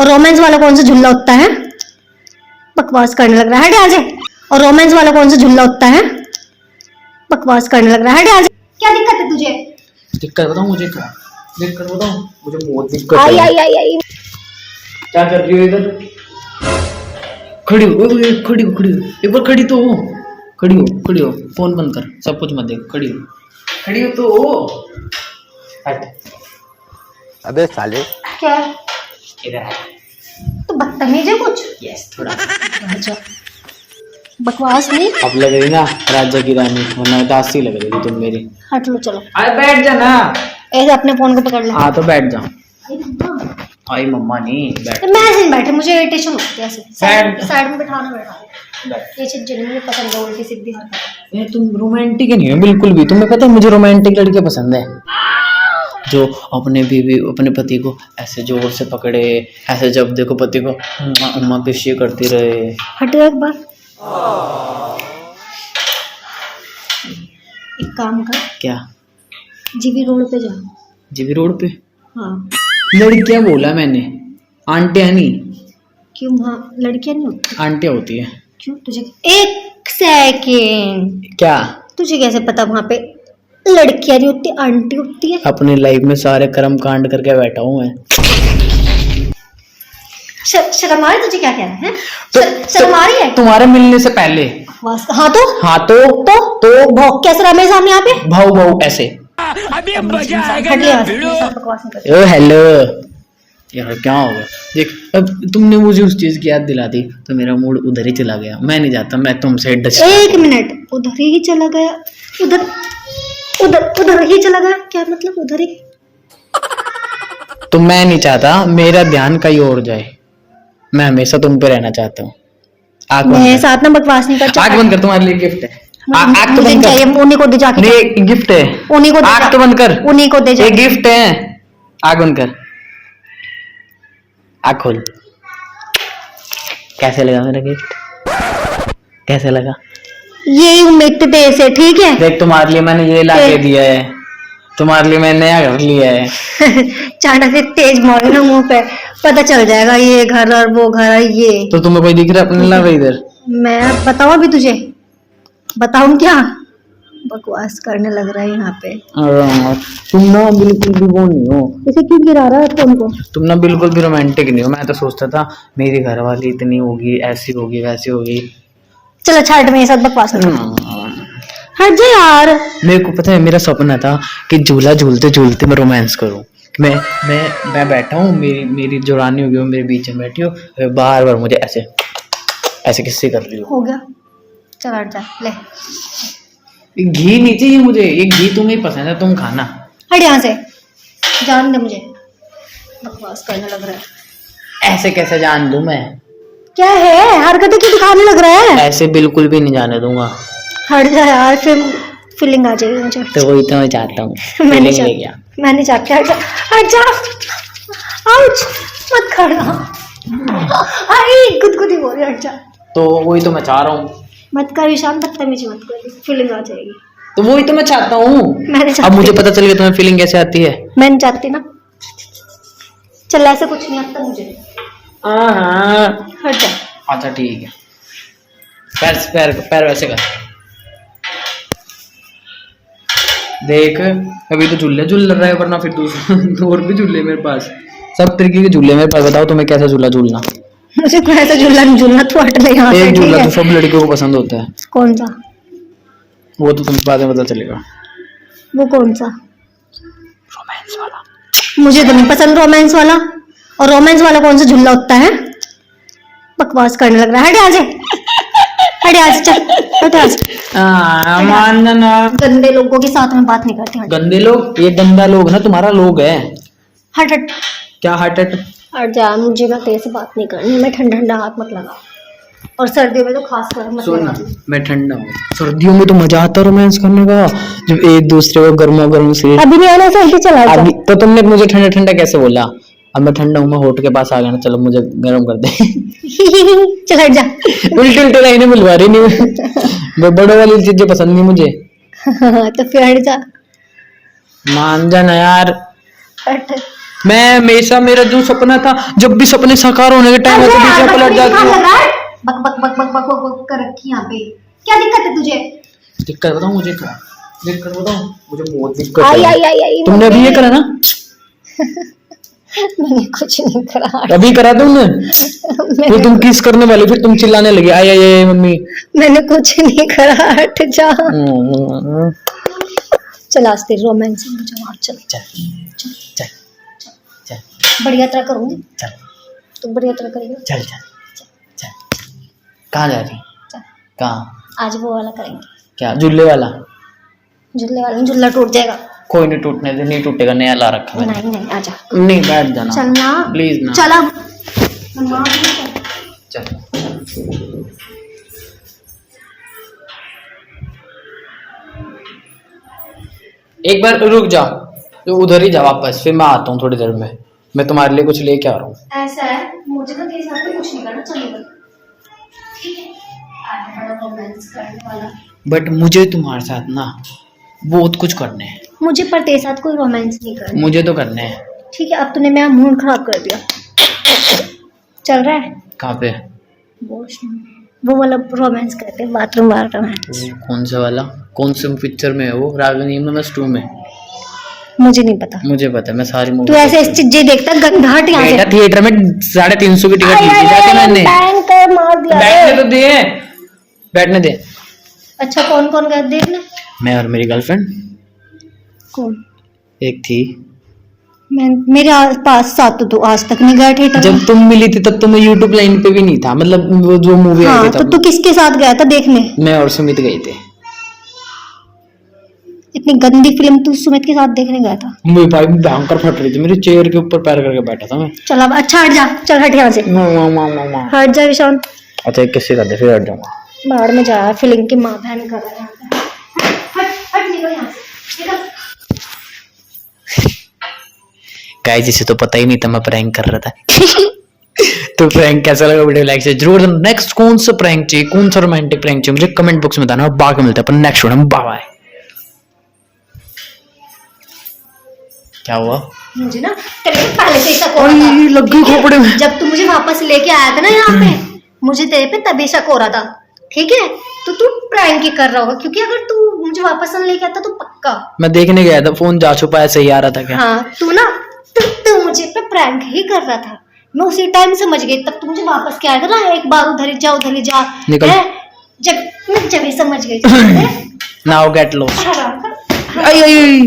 और रोमांस वाला कौन सा झुल्ला उठता है? बकवास करने लग रहा है, हट यहाँ से। और रोमांस वाला कौन सा झुल्ला उठता है? बकवास करने लग रहा है, हट यहाँ से। क्या दिक्कत है तुझे? दिक्कत बताऊं मुझे? क्या दिक्कत बताऊं? मुझे बहुत दिक्कत आई है। आई आई आई क्या कर रही हो इधर? खड़ी हो, खड़ी हो, खड़ी हो, एक बार खड़ी तो हो, खड़ी हो, खड़ी हो, फोन बंद कर, सब कुछ मत देख, खड़ी हो, खड़ी हो तो हो। हट। अबे साले क्या इधर आ। तो बदतमीज है कुछ? यस, थोड़ा। अच्छा बकवास नहीं। अब लग रही ना राजा की रानी, वरना दासी लग रही थी तुम मेरी। हट लो चलो। अरे बैठ जा ना। ऐसे अपने फोन को पकड़ ले। हाँ तो बैठ जा। आई मम्मा नहीं बैठ। मैं ऐसे नहीं बैठे, मुझे इरिटेशन होती है ऐसे। बैठ। साइड में बैठा बैठ। ये चीज मुझे पसंद है, उल्टी सीधी हरकत। ये तुम रोमांटिक ही नहीं हो बिल्कुल भी। तुम्हें पता है मुझे रोमांटिक लड़के पसंद है, जो अपने बीवी अपने पति को ऐसे जोर से पकड़े, ऐसे जब देखो पति को उम्मा पिशी करती रहे। हट एक बार। एक काम कर, क्या? जीबी रोड पे जा। जीबी रोड पे? हाँ। लड़कियां बोला मैंने, आंटियां नहीं। क्यों? हाँ लड़कियां नहीं होती। आंटियां होती है। क्यों तुझे? एक सेकेंड, क्या? तुझे कैसे पता वहाँ पे लड़कियां नहीं होती आंटी होती है? अपनी लाइफ में सारे कर्म कांड करके बैठा हूँ मैं। शर्म आ रही तुझे? क्या कह रहा है? शर्म आ रही है? तुम्हारे मिलने से पहले। हाँ तो? हाँ तो भौंक कैसे रहा मेरे सामने यहाँ पे? भाऊ भाऊ ऐसे। अभी मजा आएगा। ओ हेलो यार, क्या हो गया? देख अब तुमने मुझे उस चीज की याद दिला दी तो मेरा मूड उधर ही चला गया। मैं नहीं जाता, मैं तुमसे एक मिनट, उधर ही चला गया? उधर उधर उधर ही चला गया? क्या मतलब उधर ही? तो मैं नहीं चाहता मेरा ध्यान कहीं और जाए, मैं हमेशा तुम पे रहना चाहता हूँ। आँख बंद मेरे कर। साथ ना बकवास नहीं कर। आँख बंद कर, तुम्हारे लिए गिफ्ट है। आँख तो मुझे बंद चाहिए, कर। उन्हीं को दे जाके। नहीं गिफ्ट है, उन्हीं को दे आँख तो बंद कर। उन्हीं को दे ये जाके। गिफ्ट है। आँख बंद कर, आँख खोल। कैसे लगा मेरा गिफ्ट? कैसे लगा? ये उम्मीद थे से, ठीक है? देख तुम्हारे लिए मैंने ये ला के दिया है, तुम्हारे लिए मैंने नया घर लिया है। चांटा से तेज मारे ना मुंह पे, पता चल जाएगा ये घर और वो घर और ये। तो तुम्हें कोई दिख रहा है अपने अलावा इधर? मैं बताऊं अभी तुझे? बताऊं क्या? बकवास करने लग रहा है यहाँ पे। तुम ना बिल्कुल भी वो नहीं हो। इसे क्यों गिरा रहा है फोन को? तुम ना बिल्कुल भी रोमांटिक नहीं हो। मैं तो सोचता था मेरी घरवाली इतनी होगी, ऐसी होगी, वैसी होगी। चलो छाट, मेरे साथ बकवास कर। हट जा यार। मेरे को पता है, मेरा सपना था कि झूला झूलते झूलते मैं रोमांस करूं। मैं बैठा हूँ, मेरी जो रानी होगी वो मेरे बीच में बैठी हो, बार बार मुझे ऐसे ऐसे किससे कर रही हो गया। चल हट जा, ले। ये घी नहीं चाहिए मुझे, ये घी तुम्हें पसंद है, तुम खाना। हट यहाँ से, जान दे मुझे। बकवास करने लग रहा है। ऐसे कैसे जान दूं मैं? क्या है हरकतें क्यों दिखाने लग रहा है? ऐसे बिल्कुल भी नहीं जाने दूंगा। हट जा यार, फिर फीलिंग आ जाएगी मुझे। तो वही तो मैं चाहता हूँ। मैं नहीं ले गया। मैं नहीं चाहती। हट जा, हट जा। आउच, मत करना। आई गुदगुदी हो रही है, हट जा। तो वही तो मैं चाह रहा हूँ। मत कर ईशान, बदतमीजी मत कर, फीलिंग आ जाएगी। तो वही तो मैं चाहता हूँ। मैं नहीं चाहती। अब मुझे पता चल गया तुम्हें फीलिंग कैसे आती है। मैं नहीं चाहती ना। चल ऐसे कुछ नहीं आता मुझे। हट जा। अच्छा ठीक है, पैर पैर पैर वैसे कर। देख अभी तो झूले झूल रहा है, वरना फिर दूसरा और भी झूले मेरे पास, सब तरीके के झूले मेरे पास। बताओ तुम्हें कैसा झूला झूलना? मुझे कोई ऐसा झूला नहीं झूलना, तू हट ले यहाँ से। एक झूला ठीक तो है? सब लड़कियों को पसंद होता है। कौन सा? वो तो तुम्हें बाद में पता चलेगा। वो कौन सा? रोमांस वाला। मुझे तो नहीं पसंद रोमांस वाला। और रोमांस वाला कौन सा झूला होता है? बकवास करने लग रहा है। हट यहाँ से, हट यहाँ से, चल हट यहाँ से। मान ना, गंदे लोगों के साथ में बात नहीं करती। हट गंदे लोग? ये गंदा लोग ना तुम्हारा लोग है। हट हट क्या हट हट? हट जा, मुझे ना तेरे से बात नहीं करनी। मैं ठंडा ठंडा हाथ मत लगा, और सर्दियों में तो खास कर मत सुन, लगा। मैं ठंडा हूँ। सर्दियों में तो मजा आता है रोमांस करने का, जब एक दूसरे को गर्मा गर्म से। अभी नहीं आना, सर्दी चला जा। अभी तो तुमने मुझे ठंडा ठंडा कैसे बोला? अब मैं ठंडा हूँ, मैं होठ के पास आ गया ना, चलो मुझे गर्म कर दे। चल हट जा। उल्टी उल्टी लाइनें बुलवा रही नहीं। बड़ों वाली चीजें पसंद नहीं मुझे। तो फिर हट जा। मान जाना यार। हट। मैं हमेशा, मेरा जो सपना था, जब भी सपने साकार होने के टाइम होते बीच में पलट जाती हूँ। बक बक बक बक बक बक कर रखी यहाँ पे। क्या दिक्कत है तुझे? दिक्कत बताऊँ मुझे, क्या दिक्कत बताऊँ मुझे? बहुत दिक्कत आई है। आई आई आई तुमने अभी ये करा ना? मैंने कुछ नहीं करा। अभी करा तुमने? फिर तुम किस करने वाली, फिर तुम चिल्लाने लगी आई आई आई मम्मी। मैंने कुछ नहीं करा, हट जा। चल आज तेरी रोमांस में जवाब। चल चल चल चल बढ़िया तरह करूंगी। चल तू बढ़िया तरह करेगी। चल चल चल। कहाँ जा रही? चल कहाँ? आज वो वाला करेंगे। क्या झूले वाला? झूले वाला झूला टूट जाएगा। कोई नहीं टूटने दे, नहीं टूटेगा, नया ला रखा मैंने। नहीं नहीं आजा। नहीं बैठ जाना, चलना प्लीज ना। चल अब। चल एक बार रुक जा, तो उधर ही जा वापस, फिर मैं आता हूँ थोड़ी देर में। मैं तुम्हारे लिए कुछ लेके आ रहा हूँ। ऐसा है, मुझे ना तेरे साथ तो कुछ नहीं करना, चलेगा? ठीक है, आज बड़ा रोमांस करने वाला। बट मुझे तुम्हारे साथ ना बहुत कुछ करने हैं। मुझे पर तेरे साथ कोई रोमांस नहीं करना। मुझे तो करने हैं। ठीक है, अब तूने मेरा मूड खराब कर दिया। चल रहा है कहाँ पे? वो वाला रोमांस करते हैं, बाथरूम वाला रोमांस। कौन सा वाला? कौन से पिक्चर में है वो? रागिनी नमस 2 में? मुझे नहीं पता। मुझे पता है, मैं सारी तू मूवी ऐसे चीजें देखता, गंदा हट यहाँ से। थिएटर में 350 की टिकट ली थी जाके मैंने। बैंक कर मार दिया। बैठने तो दे, बैठने दे। अच्छा कौन कौन गया देखने? मैं और मेरी गर्लफ्रेंड। कौन? एक थी। मैं मेरे पास साथ तो तू आज तक नहीं गया थिएटर में। जब तुम मिली थी तब तो मैं यूट्यूब लाइन पे भी नहीं था, मतलब वो जो मूवी आई हाँ, थी तो तू किसके साथ गया था देखने? मैं और सुमित गए थे। इतनी गंदी फिल्म तू सुमित के साथ देखने गया था? मेरी भाई भयंकर फट रही थी, मेरी चेयर के ऊपर पैर करके बैठा था मैं। चल अब अच्छा हट जा, चल हट यहाँ से। हट जा विशाल। अच्छा किससे कर दे, फिर हट जाऊंगा। बाहर में जा, फिल्म की माँ बहन कर रहा है। हट हट निकल यहाँ से, निकल। गाइस जिसे तो पता ही नहीं था मैं प्रैंक कर रहा था। तो प्रैंक कैसा लगा वीडियो लाइक से जरूर। नेक्स्ट कौन सा प्रैंक चाहिए, कौन सा रोमांटिक प्रैंक चाहिए मुझे कमेंट बॉक्स में बताना। बाकी मिलते हैं अपन नेक्स्ट वीडियो में। Bye bye. क्या हुआ? मुझे ना तेरे पे पहले से शक हो रहा था। लग गई खोपड़े में। जब तू मुझे वापस लेके आया था ना यहाँ पे, मुझे तेरे पे तभी शक हो रहा था। ठीक है, तो तू प्रैंक ही कर रहा होगा, क्योंकि अगर तू मुझे वापस न लेके आता तो पक्का। मैं देखने गया था, फोन जा छुपा ऐसे ही आ रहा था क्या? हाँ तू ना तू मुझे पे प्रैंक ही कर रहा था। मैं उसी टाइम समझ गई, तब तू मुझे वापस क्या आया था ना, एक बार उधर ही जा उधर ही जा। निकल। जब मैं जब ही समझ गई। Now get lost. आराम कर। आई आई आई।